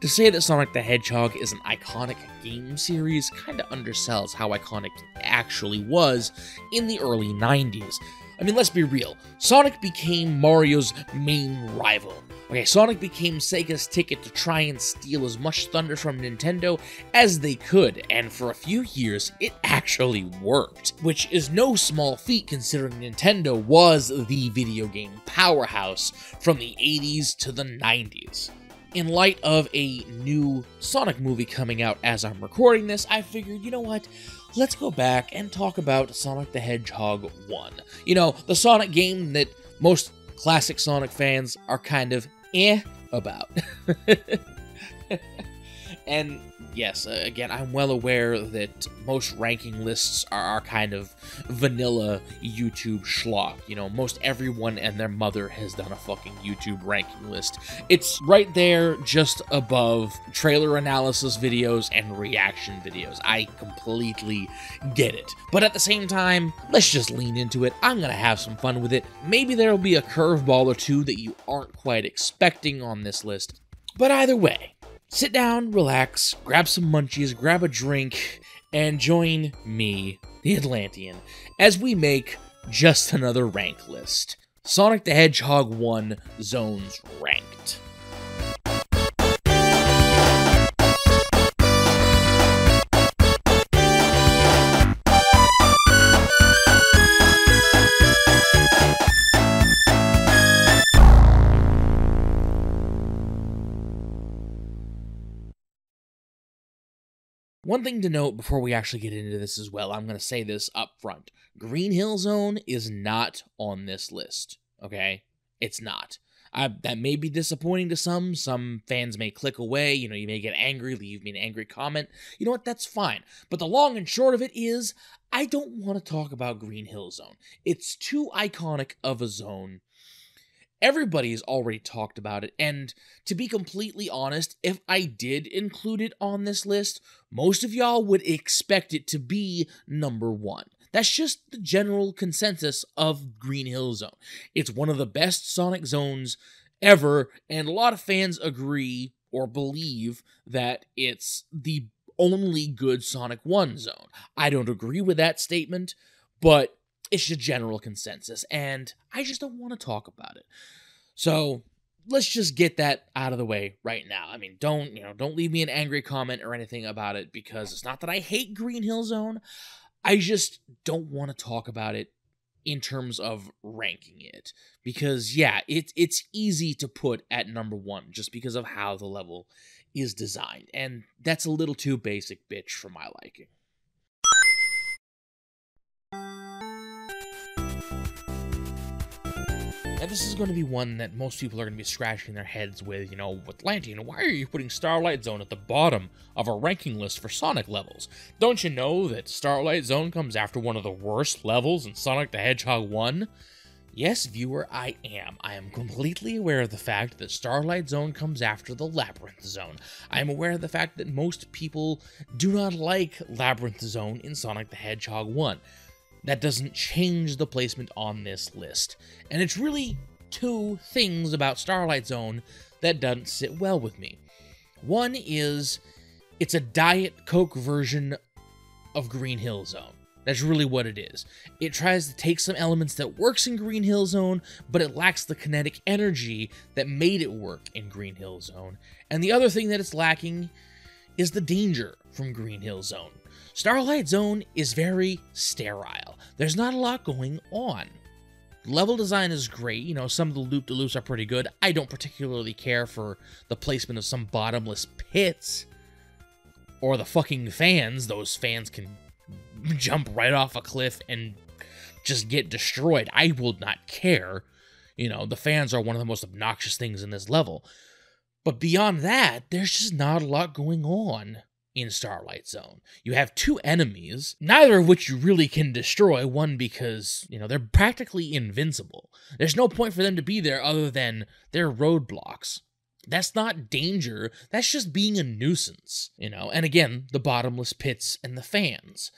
say that Sonic the Hedgehog is an iconic game series kinda undersells how iconic it actually was in the early 90s. I mean, let's be real. Sonic became Mario's main rival. Okay, Sonic became Sega's ticket to try and steal as much thunder from Nintendo as they could, and for a few years, it actually worked. Which is no small feat considering Nintendo was the video game powerhouse from the 80s to the 90s. In light of a new Sonic movie coming out as I'm recording this, I figured, you know what? Let's go back and talk about Sonic the Hedgehog 1. You know, the Sonic game that most classic Sonic fans are kind of about. And yes, again, I'm well aware that most ranking lists are kind of vanilla YouTube schlock. You know, most everyone and their mother has done a fucking YouTube ranking list. It's right there just above trailer analysis videos and reaction videos. I completely get it. But at the same time, let's just lean into it. I'm gonna have some fun with it. Maybe there'll be a curveball or two that you aren't quite expecting on this list. But either way, sit down, relax, grab some munchies, grab a drink, and join me, the Atlantean, as we make just another rank list. Sonic the Hedgehog 1 Zones Ranked. One thing to note before we actually get into this as well, I'm going to say this up front. Green Hill Zone is not on this list, okay? It's not. That may be disappointing to some. Some fans may click away. You know, you may get angry, leave me an angry comment. You know what? That's fine. But the long and short of it is, I don't want to talk about Green Hill Zone. It's too iconic of a zone. Everybody's already talked about it, and to be completely honest, if I did include it on this list, most of y'all would expect it to be number 1. That's just the general consensus of Green Hill Zone. It's one of the best Sonic zones ever, and a lot of fans agree or believe that it's the only good Sonic 1 zone. I don't agree with that statement, but it's a general consensus, and I just don't want to talk about it. So let's just get that out of the way right now. I mean, don't leave me an angry comment or anything about it, because it's not that I hate Green Hill Zone. I just don't want to talk about it in terms of ranking it, because yeah, it's easy to put at number 1 just because of how the level is designed, and that's a little too basic bitch for my liking. Now, this is going to be one that most people are going to be scratching their heads with, you know, Atlantean, why are you putting Starlight Zone at the bottom of a ranking list for Sonic levels? Don't you know that Starlight Zone comes after one of the worst levels in Sonic the Hedgehog 1? Yes, viewer, I am. I am completely aware of the fact that Starlight Zone comes after the Labyrinth Zone. I am aware of the fact that most people do not like Labyrinth Zone in Sonic the Hedgehog 1. That doesn't change the placement on this list. And it's really two things about Starlight Zone that doesn't sit well with me. One is, it's a Diet Coke version of Green Hill Zone. That's really what it is. It tries to take some elements that works in Green Hill Zone, but it lacks the kinetic energy that made it work in Green Hill Zone. And the other thing that it's lacking is the danger from Green Hill Zone. Starlight Zone is very sterile. There's not a lot going on. Level design is great. You know, some of the loop-de-loops are pretty good. I don't particularly care for the placement of some bottomless pits. Or the fucking fans. Those fans can jump right off a cliff and just get destroyed. I will not care. You know, the fans are one of the most obnoxious things in this level. But beyond that, there's just not a lot going on in Starlight Zone. You have two enemies, neither of which you really can destroy. One, because, you know, they're practically invincible. There's no point for them to be there other than they're roadblocks. That's not danger, that's just being a nuisance, you know? And again, the bottomless pits and the fans.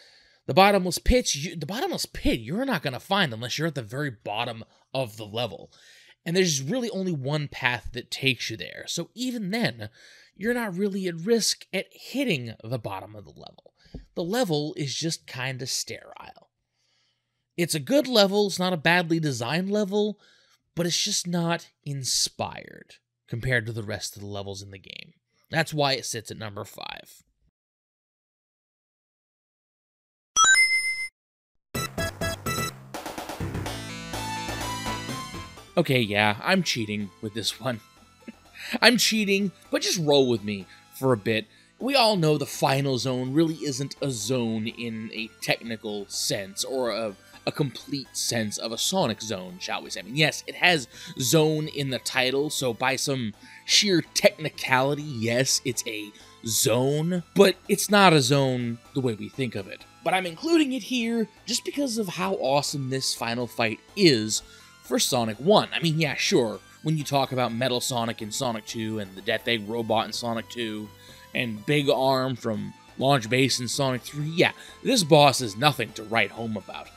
The bottomless pit, you're not going to find unless you're at the very bottom of the level. And there's really only one path that takes you there. So even then, you're not really at risk at hitting the bottom of the level. The level is just kinda sterile. It's a good level, it's not a badly designed level, but it's just not inspired compared to the rest of the levels in the game. That's why it sits at number 5. Okay, yeah, I'm cheating with this one. I'm cheating, but just roll with me for a bit. We all know the final zone really isn't a zone in a technical sense, or a complete sense of a Sonic zone, shall we say. I mean, yes, it has zone in the title, so by some sheer technicality, yes, it's a zone, but it's not a zone the way we think of it. But I'm including it here just because of how awesome this final fight is for Sonic 1. I mean, yeah, sure, when you talk about Metal Sonic in Sonic 2, and the Death Egg Robot in Sonic 2, and Big Arm from Launch Base in Sonic 3, yeah, this boss is nothing to write home about.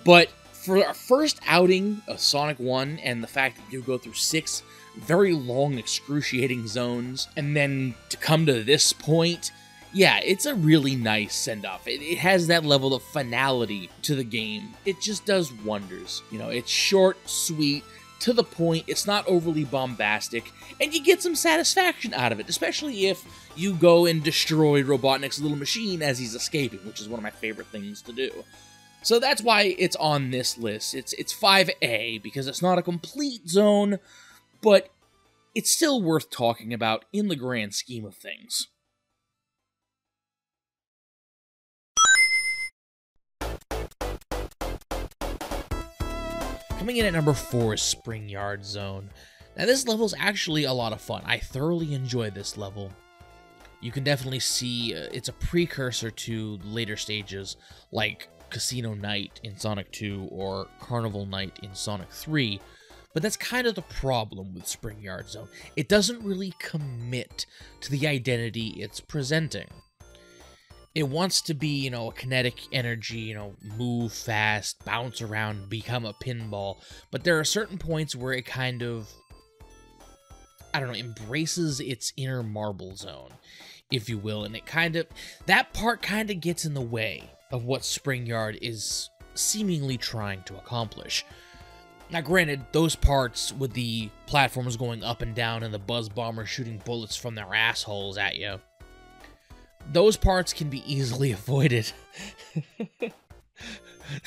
But for our first outing of Sonic 1, and the fact that you go through 6 very long, excruciating zones, and then to come to this point, yeah, it's a really nice send-off. It has that level of finality to the game. It just does wonders. You know, it's short, sweet, to the point, it's not overly bombastic, and you get some satisfaction out of it, especially if you go and destroy Robotnik's little machine as he's escaping, which is one of my favorite things to do. So that's why it's on this list. It's 5A, because it's not a complete zone, but it's still worth talking about in the grand scheme of things. Coming in at number 4 is Spring Yard Zone. Now this level's actually a lot of fun. I thoroughly enjoy this level. You can definitely see it's a precursor to later stages like Casino Night in Sonic 2 or Carnival Night in Sonic 3, but that's kind of the problem with Spring Yard Zone. It doesn't really commit to the identity it's presenting. It wants to be, you know, a kinetic energy, you know, move fast, bounce around, become a pinball, but there are certain points where it kind of, I don't know, embraces its inner marble zone, if you will, and it kind of, that part kind of gets in the way of what Spring Yard is seemingly trying to accomplish. Now granted, those parts with the platforms going up and down and the Buzz Bombers shooting bullets from their assholes at you, those parts can be easily avoided.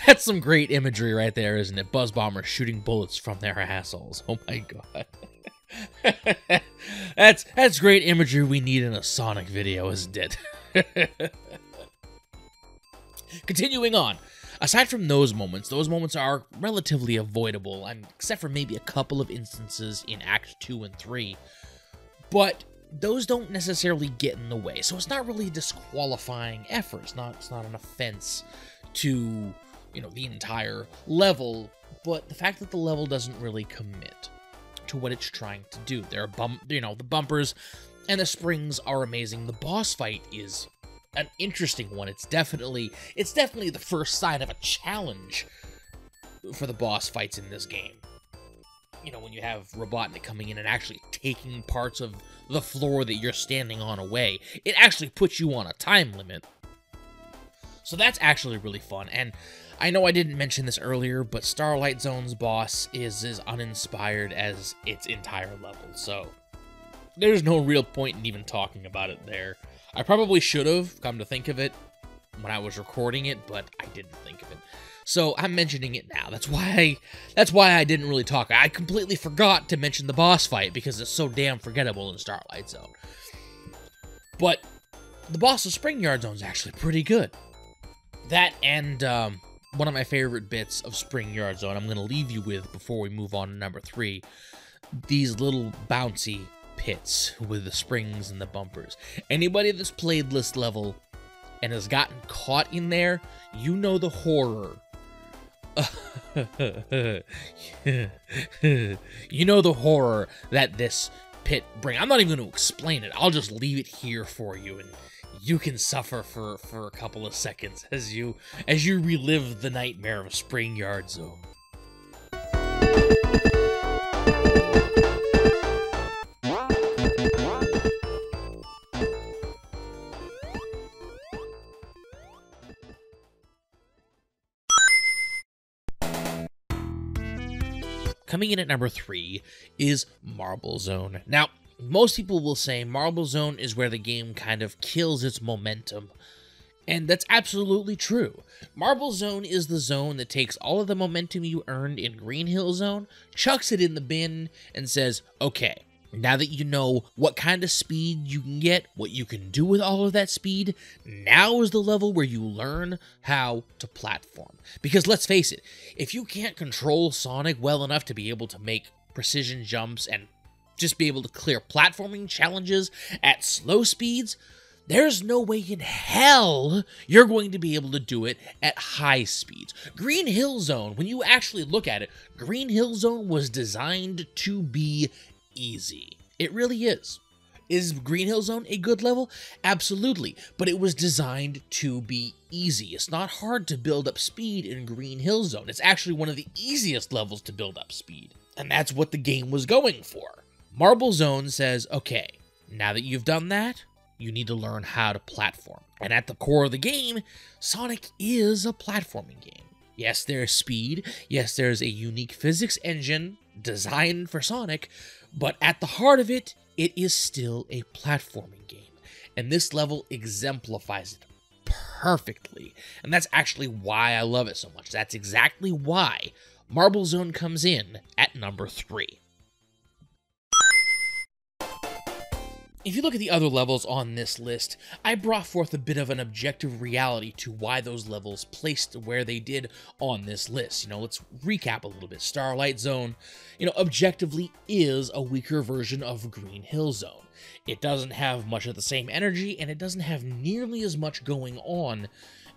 That's some great imagery right there, isn't it? Buzz Bombers shooting bullets from their assholes. Oh my god. That's great imagery we need in a Sonic video, isn't it? Continuing on. Aside from those moments are relatively avoidable, except for maybe a couple of instances in Act 2 and 3. But those don't necessarily get in the way, so it's not really a disqualifying effort. It's not an offense to, you know, the entire level, but the fact that the level doesn't really commit to what it's trying to do. There are the bumpers and the springs are amazing. The boss fight is an interesting one. It's definitely the first sign of a challenge for the boss fights in this game. You know, when you have Robotnik coming in and actually taking parts of the floor that you're standing on away, it actually puts you on a time limit. So that's actually really fun, and I know I didn't mention this earlier, but Starlight Zone's boss is as uninspired as its entire level, so there's no real point in even talking about it there. I probably should have, come to think of it, when I was recording it, but I didn't think of it. So I'm mentioning it now. That's why I didn't really talk. I completely forgot to mention the boss fight because it's so damn forgettable in Starlight Zone. But the boss of Spring Yard Zone is actually pretty good. That and one of my favorite bits of Spring Yard Zone I'm going to leave you with before we move on to number 3. These little bouncy pits with the springs and the bumpers. Anybody that's played this level and has gotten caught in there, you know the horror. You know the horror that this pit brings. I'm not even going to explain it. I'll just leave it here for you, and you can suffer for a couple of seconds as you relive the nightmare of Spring Yard Zone. Coming in at number 3 is Marble Zone. Now, most people will say Marble Zone is where the game kind of kills its momentum. And that's absolutely true. Marble Zone is the zone that takes all of the momentum you earned in Green Hill Zone, chucks it in the bin, and says, okay, now that you know what kind of speed you can get, what you can do with all of that speed, now is the level where you learn how to platform. Because let's face it, if you can't control Sonic well enough to be able to make precision jumps and just be able to clear platforming challenges at slow speeds, there's no way in hell you're going to be able to do it at high speeds. Green Hill Zone, when you actually look at it, Green Hill Zone was designed to be easy. It really is. Is Green Hill Zone a good level? Absolutely, but it was designed to be easy. It's not hard to build up speed in Green Hill Zone. It's actually one of the easiest levels to build up speed, and that's what the game was going for. Marble Zone says, okay, now that you've done that, you need to learn how to platform. And at the core of the game, Sonic is a platforming game. Yes, there's speed. Yes, there's a unique physics engine designed for Sonic, but at the heart of it, it is still a platforming game. And this level exemplifies it perfectly. And that's actually why I love it so much. That's exactly why Marble Zone comes in at number 3. If you look at the other levels on this list, I brought forth a bit of an objective reality to why those levels placed where they did on this list. Let's recap a little bit. Starlight Zone, objectively is a weaker version of Green Hill Zone. It doesn't have much of the same energy, and it doesn't have nearly as much going on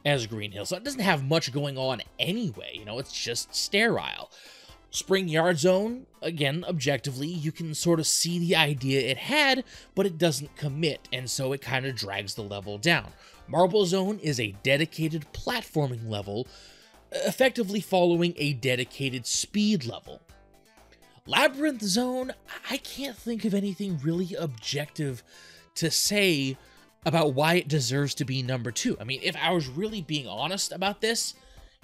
as Green Hill. So it doesn't have much going on anyway, it's just sterile. Spring Yard Zone, again, objectively, you can sort of see the idea it had, but it doesn't commit, and so it kind of drags the level down. Marble Zone is a dedicated platforming level, effectively following a dedicated speed level. Labyrinth Zone, I can't think of anything really objective to say about why it deserves to be number 2. I mean, if I was really being honest about this,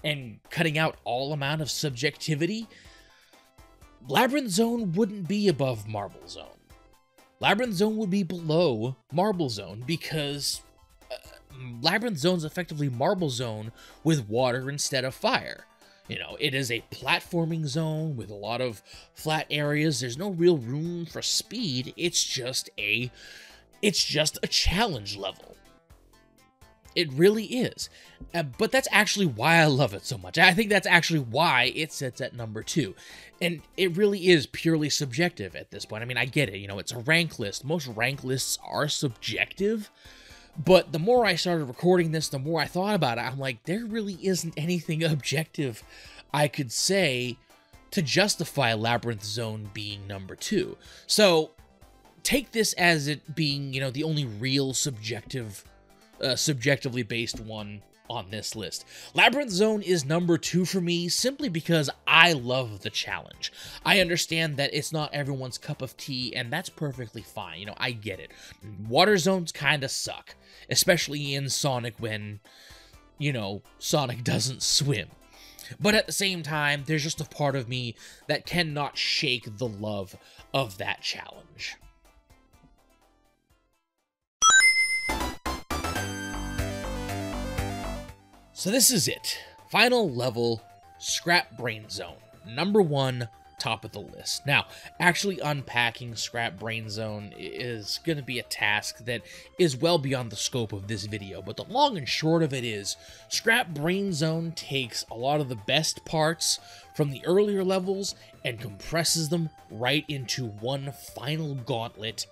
and cutting out all amount of subjectivity, Labyrinth Zone wouldn't be above Marble Zone. Labyrinth Zone would be below Marble Zone because Labyrinth Zone's effectively Marble Zone with water instead of fire. It is a platforming zone with a lot of flat areas. There's no real room for speed. It's just a challenge level. It really is. But that's actually why I love it so much. I think that's actually why it sits at number 2. And it really is purely subjective at this point. I mean, I get it. It's a rank list. Most rank lists are subjective. But the more I started recording this, the more I thought about it. I'm like, there really isn't anything objective I could say to justify Labyrinth Zone being number 2. So take this as it being, the only real subjectively based one on this list. Labyrinth Zone is number 2 for me simply because I love the challenge. I understand that it's not everyone's cup of tea, and that's perfectly fine. I get it. Water zones kind of suck, especially in Sonic when, Sonic doesn't swim. But at the same time, there's just a part of me that cannot shake the love of that challenge. So this is it. Final level, Scrap Brain Zone. Number 1, top of the list. Now, actually unpacking Scrap Brain Zone is going to be a task that is well beyond the scope of this video, but the long and short of it is, Scrap Brain Zone takes a lot of the best parts from the earlier levels and compresses them right into one final gauntlet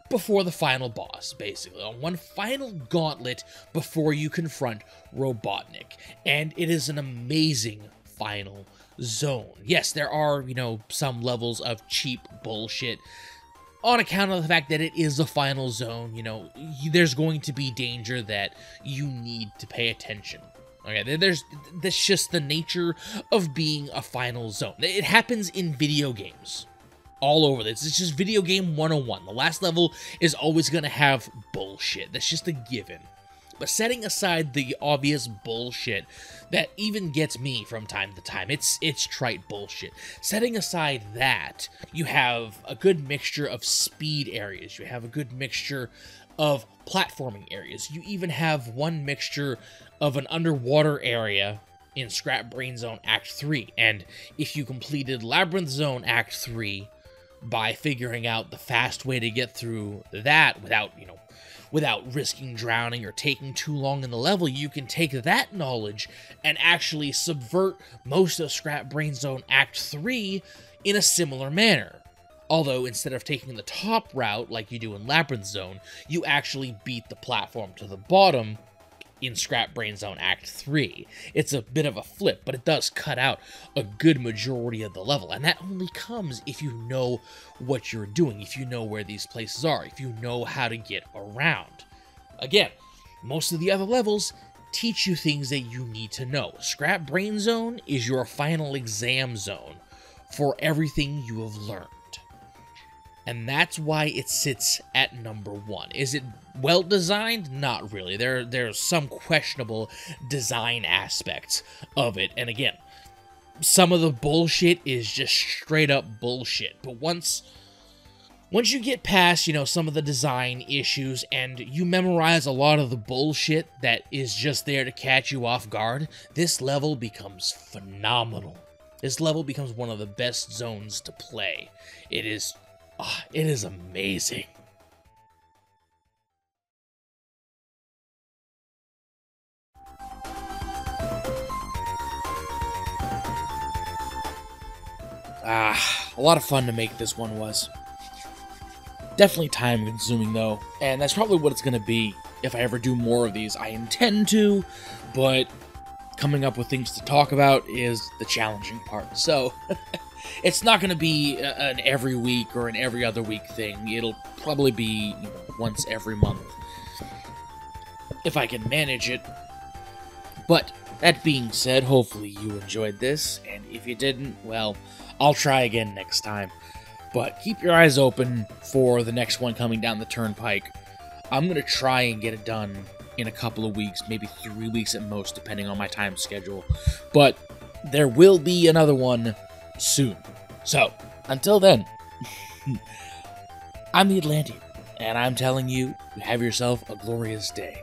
before the final boss, basically. One final gauntlet before you confront Robotnik. And it is an amazing final zone. Yes, there are, some levels of cheap bullshit on account of the fact that it is a final zone. There's going to be danger that you need to pay attention. Okay, that's just the nature of being a final zone. It happens in video games. All over this. It's just video game 101. The last level is always going to have bullshit. That's just a given. But setting aside the obvious bullshit that even gets me from time to time, it's trite bullshit. Setting aside that, you have a good mixture of speed areas. You have a good mixture of platforming areas. You even have one mixture of an underwater area in Scrap Brain Zone Act 3. And if you completed Labyrinth Zone Act 3 by figuring out the fast way to get through that without risking drowning or taking too long in the level, you can take that knowledge and actually subvert most of Scrap Brain Zone Act 3 in a similar manner. Although, instead of taking the top route like you do in Labyrinth Zone, you actually beat the platform to the bottom in Scrap Brain Zone Act 3. It's a bit of a flip, but it does cut out a good majority of the level, and that only comes if you know what you're doing, if you know where these places are, if you know how to get around. Again, most of the other levels teach you things that you need to know. Scrap Brain Zone is your final exam zone for everything you have learned. And that's why it sits at number 1. Is it well designed? Not really. There's some questionable design aspects of it. And again, some of the bullshit is just straight up bullshit. But once you get past, some of the design issues and you memorize a lot of the bullshit that is just there to catch you off guard, this level becomes phenomenal. This level becomes one of the best zones to play. It is amazing. A lot of fun to make this one was. Definitely time consuming though, and that's probably what it's going to be if I ever do more of these. I intend to, but coming up with things to talk about is the challenging part. So it's not going to be an every week or an every other week thing. It'll probably be once every month, if I can manage it. But that being said, hopefully you enjoyed this, and if you didn't, well, I'll try again next time. But keep your eyes open for the next one coming down the turnpike. I'm going to try and get it done in a couple of weeks, maybe 3 weeks at most, depending on my time schedule. But there will be another one soon. So, until then, I'm the Atlantean, and I'm telling you, have yourself a glorious day.